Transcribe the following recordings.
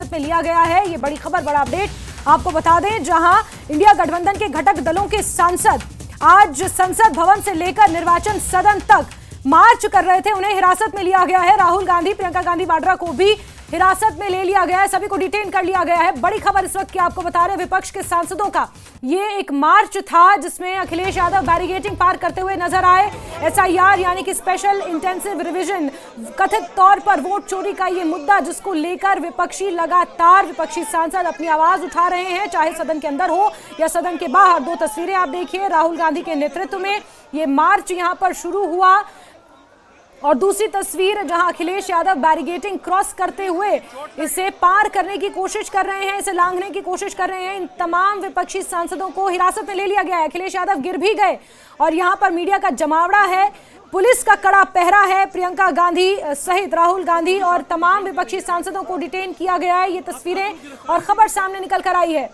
हिरासत में लिया गया है। ये बड़ी खबर, बड़ा अपडेट आपको बता दें, जहां इंडिया गठबंधन के घटक दलों के सांसद आज संसद भवन से लेकर निर्वाचन सदन तक मार्च कर रहे थे, उन्हें हिरासत में लिया गया है। राहुल गांधी, प्रियंका गांधी वाड्रा को भी हिरासत में ले लिया गया है, सभी को डिटेन कर लिया गया है। बड़ी खबर इस वक्त की आपको बता रहे, विपक्ष के सांसदों का ये एक मार्च था जिसमें अखिलेश यादव बैरिकेडिंग पार करते हुए नजर आए। एसआईआर यानी कि स्पेशल इंटेंसिव रिवीजन, कथित तौर पर वोट चोरी का ये मुद्दा जिसको लेकर लगातार विपक्षी सांसद अपनी आवाज उठा रहे हैं, चाहे सदन के अंदर हो या सदन के बाहर। दो तस्वीरें आप देखिए, राहुल गांधी के नेतृत्व में ये मार्च यहां पर शुरू हुआ और दूसरी तस्वीर जहां अखिलेश यादव बैरिकेडिंग क्रॉस करते हुए इसे पार करने की कोशिश कर रहे हैं, इसे लांघने की कोशिश कर रहे हैं। इन तमाम विपक्षी सांसदों को हिरासत में ले लिया गया है। अखिलेश यादव गिर भी गए और यहां पर मीडिया का जमावड़ा है, पुलिस का कड़ा पहरा है। प्रियंका गांधी सहित राहुल गांधी और तमाम विपक्षी सांसदों को डिटेन किया गया है। ये तस्वीरें और खबर सामने निकल कर आई है।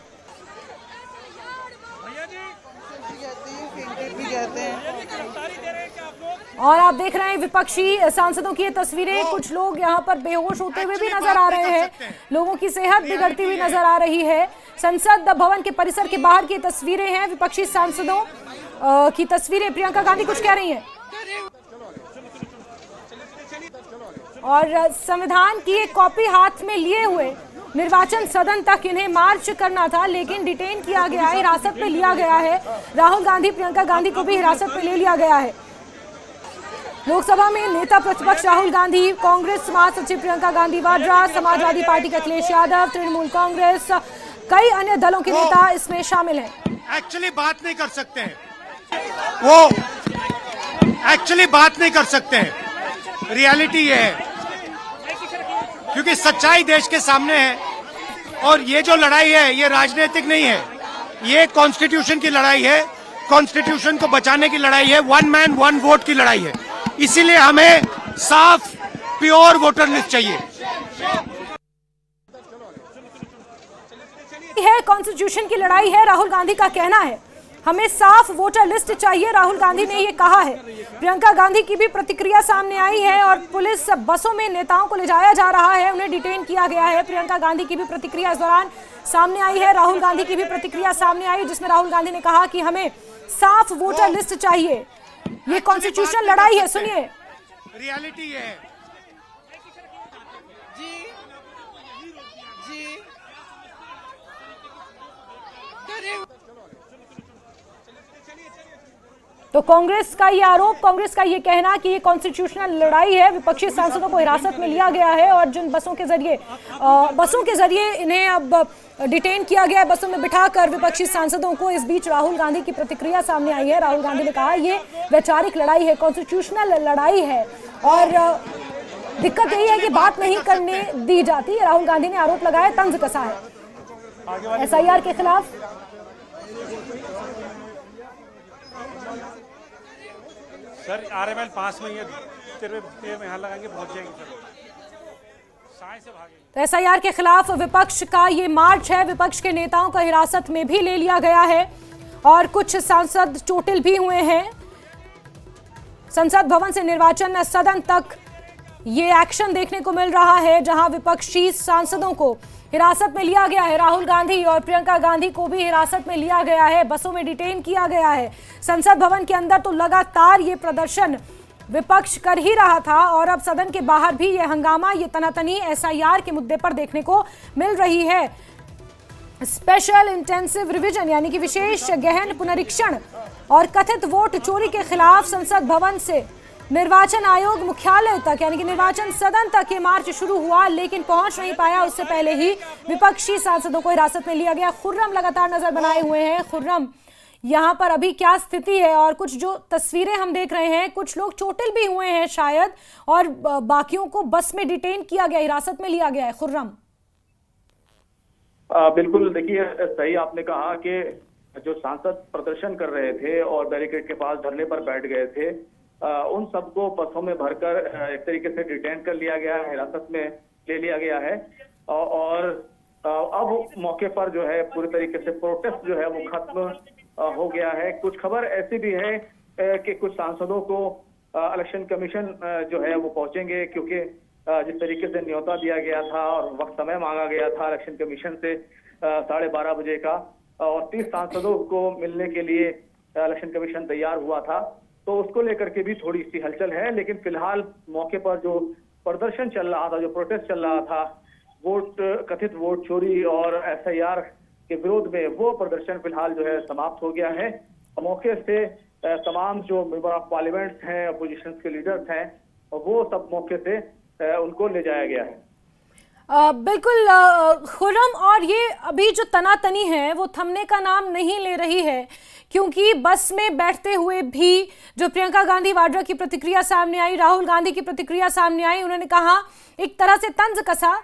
और आप देख रहे हैं विपक्षी सांसदों की ये तस्वीरें, कुछ लोग यहाँ पर बेहोश होते हुए भी नजर आ रहे हैं, लोगों की सेहत बिगड़ती हुई नजर आ रही है। संसद भवन के परिसर के बाहर की तस्वीरें हैं, विपक्षी सांसदों की तस्वीरें। प्रियंका गांधी कुछ कह रही हैं और संविधान की एक कॉपी हाथ में लिए हुए निर्वाचन सदन तक इन्हें मार्च करना था, लेकिन डिटेन किया गया है, हिरासत में लिया गया है। राहुल गांधी, प्रियंका गांधी को भी हिरासत में ले लिया गया है। लोकसभा में नेता प्रतिपक्ष राहुल गांधी, कांग्रेस महासचिव प्रियंका गांधी वाड्रा, समाजवादी पार्टी के अखिलेश यादव, तृणमूल कांग्रेस, कई अन्य दलों के नेता इसमें शामिल हैं। एक्चुअली बात नहीं कर सकते हैं, वो एक्चुअली बात नहीं कर सकते हैं। रियलिटी ये है क्योंकि सच्चाई देश के सामने है और ये जो लड़ाई है ये राजनीतिक नहीं है, ये कॉन्स्टिट्यूशन की लड़ाई है, कॉन्स्टिट्यूशन को बचाने की लड़ाई है, वन मैन वन वोट की लड़ाई है। इसीलिए हमें साफ प्योर वोटर लिस्ट चाहिए है, कॉन्स्टिट्यूशन की लड़ाई है। राहुल गांधी का कहना है हमें साफ वोटर लिस्ट चाहिए, राहुल गांधी ने ये कहा है। प्रियंका गांधी की भी प्रतिक्रिया सामने आई है और पुलिस बसों में नेताओं को ले जाया जा रहा है, उन्हें डिटेन किया गया है। प्रियंका गांधी की भी प्रतिक्रिया इस दौरान सामने आई है, राहुल गांधी की भी प्रतिक्रिया सामने आई, जिसमें राहुल गांधी ने कहा कि हमें साफ वोटर लिस्ट चाहिए। ये कॉन्स्टिट्यूशनल लड़ाई है, सुनिए। रियलिटी ये है। तो कांग्रेस का ये आरोप, कांग्रेस का ये कहना कि ये कॉन्स्टिट्यूशनल लड़ाई है, विपक्षी सांसदों को हिरासत में लिया गया है और जिन बसों के जरिए इन्हें अब डिटेन किया गया है, बसों में बिठाकर विपक्षी सांसदों को। इस बीच राहुल गांधी की प्रतिक्रिया सामने आई है। राहुल गांधी ने कहा ये वैचारिक लड़ाई है, कॉन्स्टिट्यूशनल लड़ाई है और दिक्कत यही है कि बात नहीं करने दी जाती। राहुल गांधी ने आरोप लगाया, तंज कसा है एसआईआर के खिलाफ। सर आरएमएल पास में ही है, तेरे में यहाँ लगाएंगे पहुंच जाएंगे सर, से भागेंगे। तो एसआईआर के खिलाफ विपक्ष का ये मार्च है, विपक्ष के नेताओं को हिरासत में भी ले लिया गया है और कुछ सांसद चोटिल भी हुए हैं। संसद भवन से निर्वाचन सदन तक ये एक्शन देखने को मिल रहा है, जहां विपक्षी सांसदों को हिरासत में लिया गया है। राहुल गांधी और प्रियंका गांधी को भी हिरासत में लिया गया है, बसों में डिटेन किया गया है। संसद भवन के अंदर तो लगातार ये प्रदर्शन विपक्ष कर ही रहा था और अब सदन के बाहर भी ये हंगामा, ये तनातनी एसआईआर के मुद्दे पर देखने को मिल रही है। स्पेशल इंटेंसिव रिवीजन यानी कि विशेष गहन पुनरीक्षण और कथित वोट चोरी के खिलाफ संसद भवन से निर्वाचन आयोग मुख्यालय तक यानी कि निर्वाचन सदन तक ये मार्च शुरू हुआ, लेकिन पहुंच नहीं पाया। उससे पहले ही विपक्षी सांसदों को हिरासत में लिया गया। खुर्रम लगातार नजर बनाए हुए हैं। खुर्रम, यहाँ पर अभी क्या स्थिति है? और कुछ जो तस्वीरें हम देख रहे हैं, कुछ लोग चोटिल भी हुए हैं शायद और बाकियों को बस में डिटेन किया गया, हिरासत में लिया गया है। खुर्रम, बिल्कुल, देखिए सही आपने कहा कि जो सांसद प्रदर्शन कर रहे थे और बैरिकेड के पास धरने पर बैठ गए थे, उन सबको बसों में भरकर एक तरीके से डिटेन कर लिया गया है, हिरासत में ले लिया गया है और अब मौके पर जो है पूरी तरीके से प्रोटेस्ट जो है वो खत्म हो गया है। कुछ खबर ऐसी भी है कि कुछ सांसदों को इलेक्शन कमीशन जो है वो पहुंचेंगे, क्योंकि जिस तरीके से न्योता दिया गया था और वक्त समय मांगा गया था इलेक्शन कमीशन से 12:30 बजे का, और 30 सांसदों को मिलने के लिए इलेक्शन कमीशन तैयार हुआ था, तो उसको लेकर के भी थोड़ी सी हलचल है। लेकिन फिलहाल मौके पर जो प्रदर्शन चल रहा था, जो प्रोटेस्ट चल रहा था कथित वोट चोरी और SIR के विरोध में, वो प्रदर्शन फिलहाल जो है समाप्त हो गया है। मौके से तमाम जो मेंबर ऑफ पार्लियामेंट हैं, अपोजिशन के लीडर्स हैं, वो सब मौके से उनको ले जाया गया है। बिल्कुल खुर्रम, और ये अभी जो तनातनी है वो थमने का नाम नहीं ले रही है, क्योंकि बस में बैठते हुए भी जो प्रियंका गांधी वाड्रा की प्रतिक्रिया सामने आई, राहुल गांधी की प्रतिक्रिया सामने आई, उन्होंने कहा एक तरह से तंज कसा,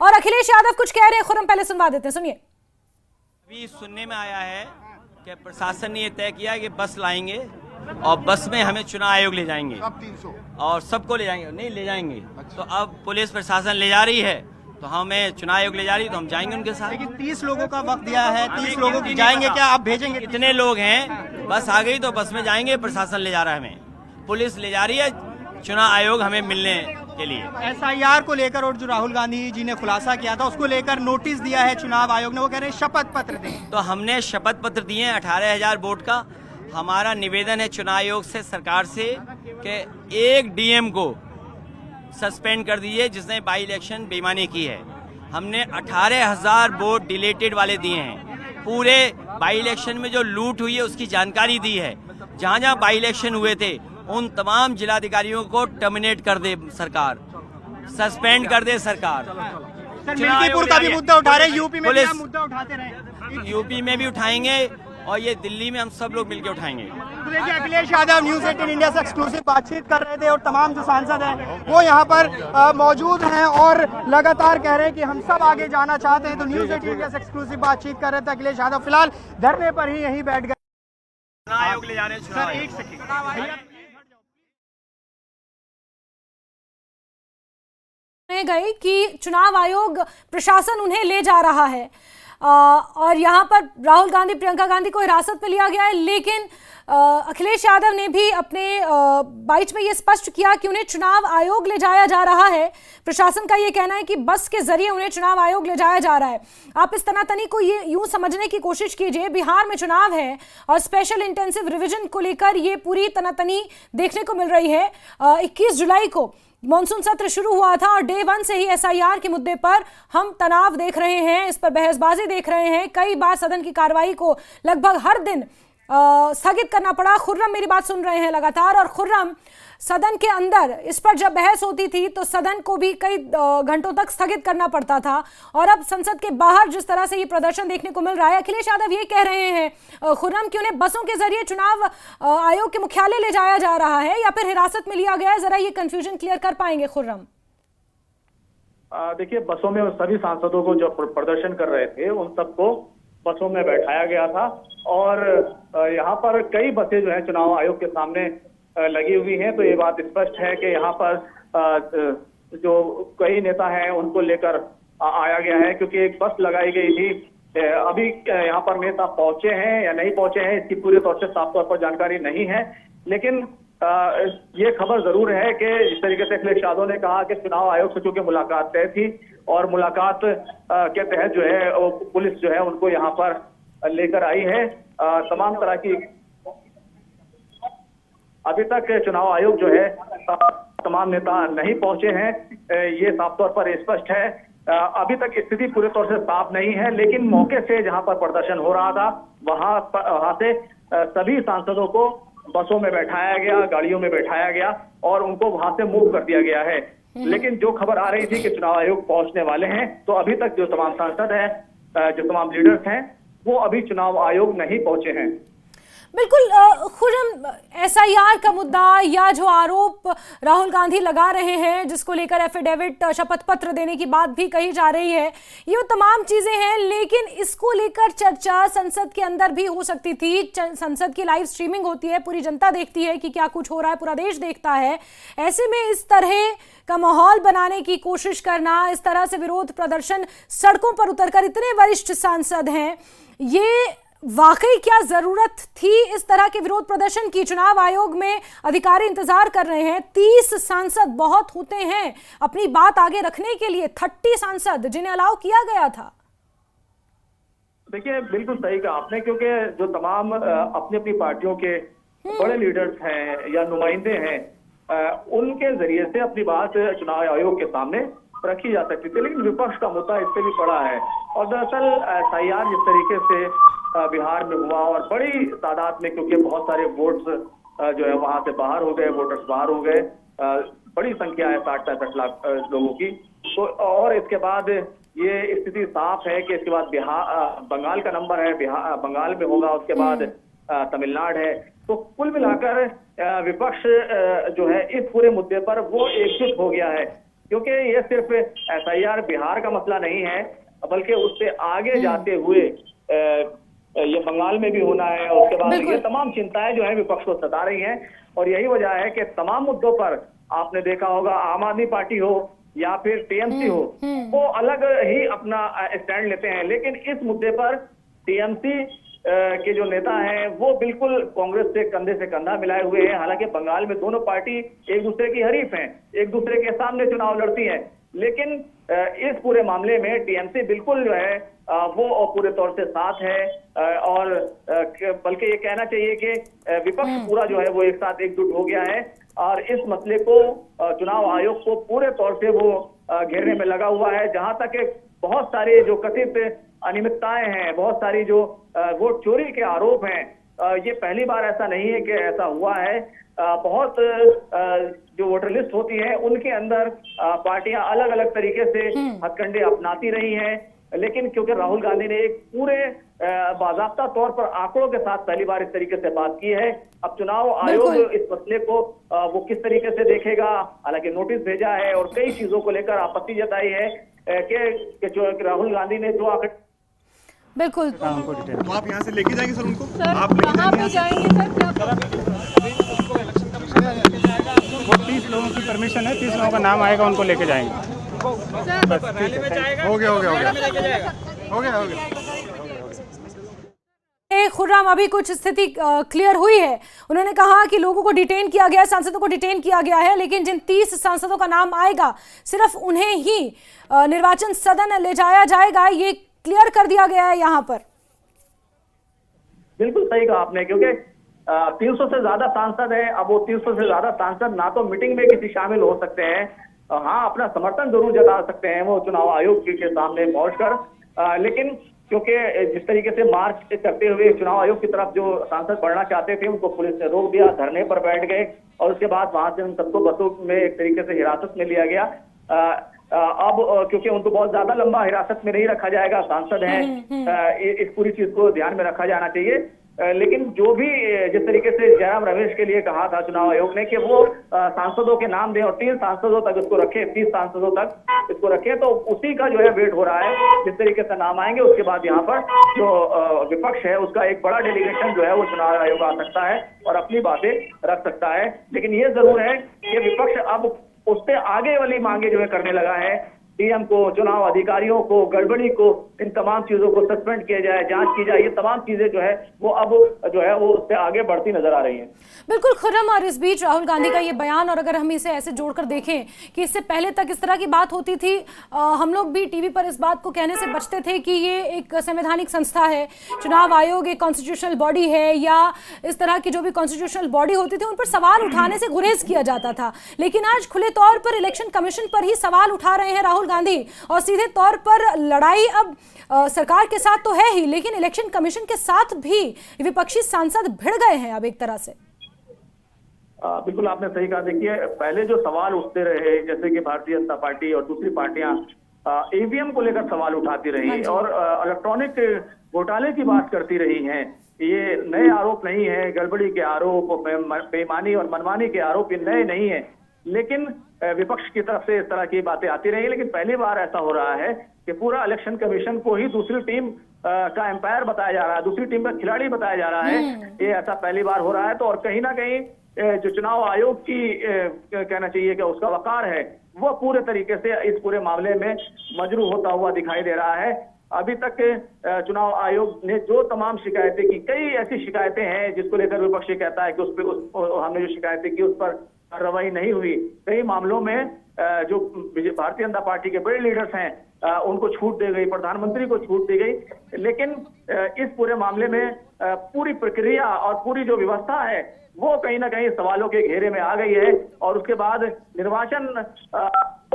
और अखिलेश यादव कुछ कह रहे हैं। खुर्रम पहले सुनवा देते हैं, सुनिए। अभी सुनने में आया है कि प्रशासन ने यह तय किया कि बस लाएंगे और बस में हमें चुनाव आयोग ले जाएंगे, अब 300 और सबको ले जाएंगे, नहीं ले जाएंगे। तो अब पुलिस प्रशासन ले जा रही है, तो हमें चुनाव आयोग ले जा रही है, तो हम जाएंगे उनके साथ। लेकिन 30 लोगों का वक्त दिया है, 30 लोगों की जाएंगे क्या, आप भेजेंगे? कितने लोग हैं, बस आ गई तो बस में जाएंगे। प्रशासन ले जा रहा है, हमें पुलिस ले जा रही है, चुनाव आयोग हमें मिलने के लिए। SIR को लेकर और जो राहुल गांधी जी ने खुलासा किया था उसको लेकर नोटिस दिया है चुनाव आयोग ने, वो कह रहे हैं शपथ पत्र दें। तो हमने शपथ पत्र दिए हैं 18,000 वोट का। हमारा निवेदन है चुनाव आयोग से, सरकार से, कि एक DM को सस्पेंड कर दीजिए जिसने बाई इलेक्शन बेईमानी की है। हमने 18,000 वोट डिलेटेड वाले दिए हैं। पूरे बाई इलेक्शन में जो लूट हुई है उसकी जानकारी दी है। जहां जहां बाई इलेक्शन हुए थे उन तमाम जिलाधिकारियों को टर्मिनेट कर दे सरकार, सस्पेंड कर दे सरकार। सर, मिल्कीपुर का भी मुद्दा उठा रहे हैं, यूपी में भी आप मुद्दा उठाते रहे। यूपी में भी उठाएंगे और ये दिल्ली में हम सब लोग मिलकर उठाएंगे। तो देखिए, अखिलेश यादव न्यूज 18 इंडिया से एक्सक्लूसिव बातचीत कर रहे थे और तमाम जो सांसद हैं वो यहाँ पर मौजूद हैं और लगातार कह रहे हैं कि हम सब आगे जाना चाहते हैं। तो न्यूज 18 इंडिया से एक्सक्लूसिव बातचीत कर रहे थे अखिलेश यादव। फिलहाल धरने पर ही यहीं बैठ गए। चुनाव आयोग ले जा रहे हैं। सर एक सेकेंड गई कि चुनाव आयोग प्रशासन उन्हें ले जा रहा है, और यहाँ पर राहुल गांधी, प्रियंका गांधी को हिरासत में लिया गया है। लेकिन अखिलेश यादव ने भी अपने बाइट में ये स्पष्ट किया कि उन्हें चुनाव आयोग ले जाया जा रहा है। प्रशासन का ये कहना है कि बस के जरिए उन्हें चुनाव आयोग ले जाया जा रहा है। आप इस तनातनी को ये यूं समझने की कोशिश कीजिए, बिहार में चुनाव है और स्पेशल इंटेंसिव रिवीजन को लेकर ये पूरी तनातनी देखने को मिल रही है। 21 जुलाई को मॉनसून सत्र शुरू हुआ था और डे 1 से ही SIR के मुद्दे पर हम तनाव देख रहे हैं, इस पर बहसबाजी देख रहे हैं। कई बार सदन की कार्रवाई को लगभग हर दिन स्थगित करना पड़ा। खुर्रम मेरी बात सुन रहे हैं लगातार, और खुर्रम, सदन के अंदर इस पर जब बहस होती थी तो सदन को भी कई घंटों तक स्थगित करना पड़ता था, और अब संसद के बाहर जिस तरह से ये प्रदर्शन देखने को मिल रहा है, अखिलेश यादव ये कह रहे हैं खुर्रम कि उन्हें बसों के जरिए चुनाव आयोग के मुख्यालय ले जाया जा रहा है या फिर हिरासत में लिया गया है। जरा ये कंफ्यूजन क्लियर कर पाएंगे खुर्रम? देखिए, बसों में सभी सांसदों को जो प्रदर्शन कर रहे थे उन सबको बसों में बैठाया गया था, और यहाँ पर कई बसें जो है चुनाव आयोग के सामने लगी हुई हैं। तो ये बात स्पष्ट है कि यहाँ पर जो कई नेता हैं उनको लेकर आया गया है, क्योंकि एक बस लगाई गई थी। अभी यहाँ पर नेता पहुंचे हैं या नहीं पहुंचे हैं इसकी पूरी तौर से साफ तौर पर जानकारी नहीं है, लेकिन ये खबर जरूर है कि जिस तरीके से अखिलेश यादव ने कहा कि चुनाव आयोग से चूंकि मुलाकात तय थी और मुलाकात के तहत जो है वो पुलिस जो है उनको यहाँ पर लेकर आई है। तमाम तरह की अभी तक चुनाव आयोग जो है तमाम नेता नहीं पहुंचे हैं, ये साफ तौर पर स्पष्ट है। अभी तक स्थिति पूरे तौर से साफ नहीं है, लेकिन मौके से जहां पर प्रदर्शन हो रहा था वहां से सभी सांसदों को बसों में बैठाया गया, गाड़ियों में बैठाया गया और उनको वहां से मूव कर दिया गया है। लेकिन जो खबर आ रही थी कि चुनाव आयोग पहुंचने वाले हैं, तो अभी तक जो तमाम सांसद हैं, जो तमाम लीडर्स हैं, वो अभी चुनाव आयोग नहीं पहुंचे हैं। बिल्कुल खुर्रम, SIR का मुद्दा या जो आरोप राहुल गांधी लगा रहे हैं, जिसको लेकर एफिडेविट, शपथ पत्र देने की बात भी कही जा रही है, ये तमाम चीजें हैं, लेकिन इसको लेकर चर्चा संसद के अंदर भी हो सकती थी। संसद की लाइव स्ट्रीमिंग होती है, पूरी जनता देखती है कि क्या कुछ हो रहा है, पूरा देश देखता है। ऐसे में इस तरह का माहौल बनाने की कोशिश करना, इस तरह से विरोध प्रदर्शन, सड़कों पर उतरकर इतने वरिष्ठ सांसद हैं, ये वाकई क्या जरूरत थी इस तरह के विरोध प्रदर्शन की? चुनाव आयोग में अधिकारी इंतजार कर रहे हैं। 30 सांसद बहुत होते हैं अपनी बात आगे रखने के लिए, 30 सांसद जिन्हें अलाउ किया गया था। देखिए, बिल्कुल सही कहा आपने, क्योंकि जो तमाम अपनी अपनी पार्टियों के बड़े लीडर्स हैं या नुमाइंदे हैं, उनके जरिए से अपनी बात चुनाव आयोग के सामने रखी जा सकती थी, लेकिन विपक्ष का मुद्दा इससे भी बड़ा है। और दरअसल एसआईआर जिस तरीके से बिहार में हुआ और बड़ी तादाद में, क्योंकि बहुत सारे वोट्स जो है वहां से बाहर हो गए, वोटर्स बाहर हो गए, बड़ी संख्या है 60-65 लाख लोगों की। तो और इसके बाद ये स्थिति साफ है कि इसके बाद बिहार, बंगाल का नंबर है, बिहार बंगाल में होगा, उसके बाद तमिलनाडु है। तो कुल मिलाकर विपक्ष जो है इस पूरे मुद्दे पर वो एकजुट हो गया है, क्योंकि ये सिर्फ एसआईआर बिहार का मसला नहीं है, बल्कि उससे आगे जाते हुए ये बंगाल में भी होना है। और उसके बाद ये तमाम चिंताएं जो है विपक्ष को सता रही हैं। और यही वजह है कि तमाम मुद्दों पर आपने देखा होगा, आम आदमी पार्टी हो या फिर टीएमसी हो, वो अलग ही अपना स्टैंड लेते हैं, लेकिन इस मुद्दे पर टीएमसी के जो नेता हैं वो बिल्कुल कांग्रेस से कंधे से कंधा मिलाए हुए हैं। हालांकि बंगाल में दोनों पार्टी एक दूसरे की हरीफ हैं, एक दूसरे के सामने चुनाव लड़ती हैं, लेकिन इस पूरे मामले में टीएमसी बिल्कुल जो है वो पूरे तौर से साथ है। और बल्कि ये कहना चाहिए कि विपक्ष पूरा जो है वो एक साथ एकजुट हो गया है और इस मसले को चुनाव आयोग को पूरे तौर से वो घेरने में लगा हुआ है। जहां तक बहुत सारे जो कथित अनियमितताएं हैं, बहुत सारी जो वोट चोरी के आरोप हैं, ये पहली बार ऐसा नहीं है कि ऐसा हुआ है। बहुत जो वोटर लिस्ट होती है उनके अंदर पार्टियां अलग अलग तरीके से हथकंडे अपनाती रही हैं, लेकिन क्योंकि राहुल गांधी ने एक पूरे बाकायदा तौर पर आंकड़ों के साथ पहली बार इस तरीके से बात की है। अब चुनाव आयोग इस मसले को वो किस तरीके से देखेगा, हालांकि नोटिस भेजा है और कई चीजों को लेकर आपत्ति जताई है कि जो राहुल गांधी ने जो आंकड़े बिल्कुल। तो आप यहाँ से लेके जाएंगे सर उनको? आप कहाँ पे जाएंगे सर? वो 30 लोगों की परमिशन है, 30 लोगों का नाम आएगा, उनको लेके जाएंगे। हो गया हो गया। खुर्रम, अभी कुछ स्थिति क्लियर हुई है। उन्होंने कहा कि लोगों को डिटेन किया गया है, सांसदों को डिटेन किया गया है, लेकिन जिन 30 सांसदों का नाम आएगा सिर्फ उन्हें ही निर्वाचन सदन ले जाया जाएगा, ये क्लियर कर दिया गया है यहाँ पर। बिल्कुल सही कहा आपने, क्योंकि 300 से ज्यादा सांसद हैं। अब वो 300 से ज्यादा सांसद ना तो मीटिंग में किसी शामिल हो सकते हैं, हाँ अपना समर्थन जरूर जता सकते हैं वो चुनाव आयोग के सामने पहुंचकर, लेकिन क्योंकि जिस तरीके से मार्च करते हुए चुनाव आयोग की तरफ जो सांसद बढ़ना चाहते थे उनको पुलिस ने रोक दिया, धरने पर बैठ गए और उसके बाद वहां से उन सबको बसों में एक तरीके से हिरासत में लिया गया। अब क्योंकि उनको बहुत ज्यादा लंबा हिरासत में नहीं रखा जाएगा, सांसद हैं, इस पूरी चीज को ध्यान में रखा जाना चाहिए। लेकिन जो भी जिस तरीके से जयराम रमेश के लिए कहा था चुनाव आयोग ने कि वो सांसदों के नाम दें और 3 सांसदों तक इसको रखें, 30 सांसदों तक इसको रखें, तो उसी का जो है वेट हो रहा है। जिस तरीके से नाम आएंगे उसके बाद यहाँ पर जो विपक्ष है उसका एक बड़ा डेलीगेशन जो है वो चुनाव आयोग आ सकता है और अपनी बातें रख सकता है। लेकिन ये जरूर है कि विपक्ष अब उससे आगे वाली मांगे जो है करने लगा है, डीएम को, चुनाव अधिकारियों को, गड़बड़ी को, इन तमाम चीजों को सस्पेंड किया जाए, जांच की जाए, ये तमाम चीजें जो है वो अब जो है वो उससे आगे बढ़ती नजर आ रही हैं। बिल्कुल खुर्रम, और इस बीच राहुल गांधी का ये बयान, और अगर हम इसे ऐसे जोड़कर देखें कि इससे पहले तक इस तरह की बात होती थी, हम लोग भी टीवी पर इस बात को कहने से बचते थे कि ये एक संवैधानिक संस्था है, चुनाव आयोग एक कॉन्स्टिट्यूशनल बॉडी है, या इस तरह की जो भी कॉन्स्टिट्यूशनल बॉडी होती थी उन पर सवाल उठाने से गुरेज किया जाता था। लेकिन आज खुले तौर पर इलेक्शन कमीशन पर ही सवाल उठा रहे हैं राहुल गांधी, और सीधे तौर पर लड़ाई अब सरकार के साथ तो है ही, लेकिन इलेक्शन कमीशन के साथ भी विपक्षी सांसद भिड़ गए हैं अब एक तरह से। बिल्कुल आपने सही कहा। देखिए, पहले जो सवाल उठते रहे, जैसे कि भारतीय जनता पार्टी और दूसरी पार्टियां ईवीएम को लेकर सवाल उठाती रही और इलेक्ट्रॉनिक घोटाले की बात करती रही हैं। ये नए आरोप नहीं है, गड़बड़ी के आरोप, बेईमानी और मनमानी के आरोप ये नए नहीं है, लेकिन विपक्ष की तरफ से इस तरह की बातें आती रही। लेकिन पहली बार ऐसा हो रहा है कि पूरा इलेक्शन कमीशन को ही दूसरी टीम का एम्पायर बताया जा रहा है, दूसरी टीम का खिलाड़ी बताया जा रहा है। ये ऐसा पहली बार हो रहा है। तो और कहीं ना कहीं जो चुनाव आयोग की कहना चाहिए कि उसका वकार है, वो पूरे तरीके से इस पूरे मामले में मजरू होता हुआ दिखाई दे रहा है। अभी तक चुनाव आयोग ने जो तमाम शिकायतें की, कई ऐसी शिकायतें हैं जिसको लेकर विपक्ष कहता है कि हमने जो शिकायतें की उस पर कार्रवाई नहीं हुई। कई मामलों में जो भारतीय जनता पार्टी के बड़े लीडर्स हैं उनको छूट दी गई, प्रधानमंत्री को छूट दी गई, लेकिन इस पूरे मामले में पूरी प्रक्रिया और पूरी जो व्यवस्था है वो कहीं ना कहीं सवालों के घेरे में आ गई है। और उसके बाद निर्वाचन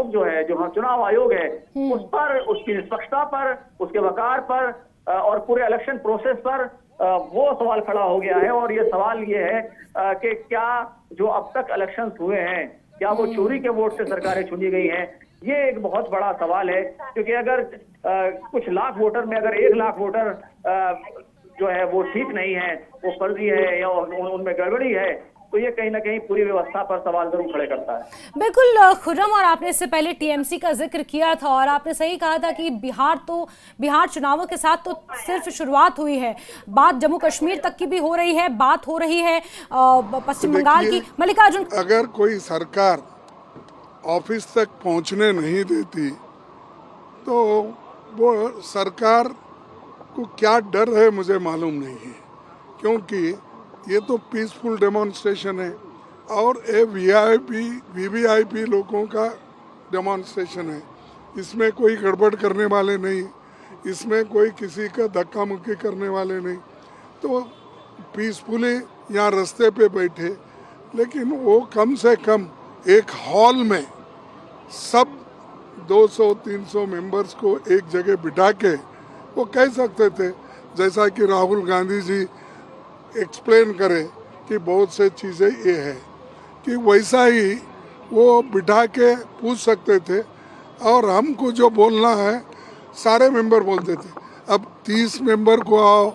जो है, जो चुनाव आयोग है, उस पर, उसकी निष्पक्षता पर, उसके वकार पर और पूरे इलेक्शन प्रोसेस पर वो सवाल खड़ा हो गया है। और ये सवाल ये है कि क्या जो अब तक इलेक्शन हुए हैं, क्या वो चोरी के वोट से सरकारें चुनी गई हैं? ये एक बहुत बड़ा सवाल है, क्योंकि अगर कुछ लाख वोटर में अगर 1 लाख वोटर जो है वो ठीक नहीं है, वो फर्जी है या उनमें गड़बड़ी है, तो ये कहीं ना कहीं पूरी व्यवस्था पर सवाल जरूर खड़े करता है। बिल्कुल खुर्रम, और आपने इससे पहले टीएमसी का जिक्र किया था और आपने सही कहा था कि बिहार चुनावों के साथ तो सिर्फ शुरुआत हुई है, बात जम्मू कश्मीर तक की भी हो रही है, बात हो रही है पश्चिम बंगाल की। मल्लिकार्जुन, अगर कोई सरकार ऑफिस तक पहुंचने नहीं देती तो वो सरकार को क्या डर है मुझे मालूम नहीं है, क्योंकि ये तो पीसफुल डेमोन्स्ट्रेशन है और ये वीवीआईपी लोगों का डेमोन्स्ट्रेशन है। इसमें कोई गड़बड़ करने वाले नहीं, इसमें कोई किसी का धक्का मुक्की करने वाले नहीं, तो पीसफुली यहाँ रास्ते पे बैठे। लेकिन वो कम से कम एक हॉल में सब 200-300 मेंबर्स को एक जगह बिठा के वो कह सकते थे, जैसा कि राहुल गांधी जी एक्सप्लेन करे कि बहुत से चीज़ें ये है, कि वैसा ही वो बिठा के पूछ सकते थे और हमको जो बोलना है सारे मेंबर बोलते थे। अब 30 मेंबर को आओ,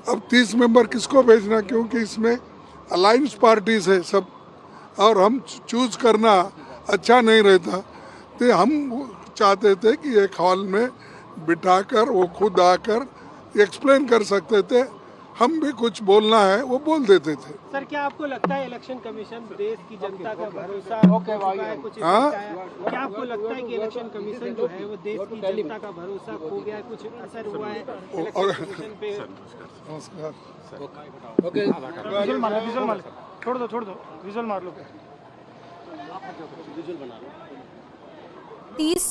अब 30 मेंबर किसको भेजना, क्योंकि इसमें अलायंस पार्टीज है सब, और हम चूज करना अच्छा नहीं रहता। तो हम चाहते थे कि एक हॉल में बिठाकर वो खुद आकर एक्सप्लेन कर सकते थे, हम भी कुछ बोलना है वो बोल देते थे। सर, क्या आपको लगता है इलेक्शन कमीशन देश की जनता का भरोसा है? कुछ क्या आपको लगता है कि इलेक्शन कमीशन जो है वो देश की जनता का भरोसा खो गया है, कुछ असर हुआ है इलेक्शन कमीशन पे? विजुअल मार छोड़ दो विजुअल मार लो। 30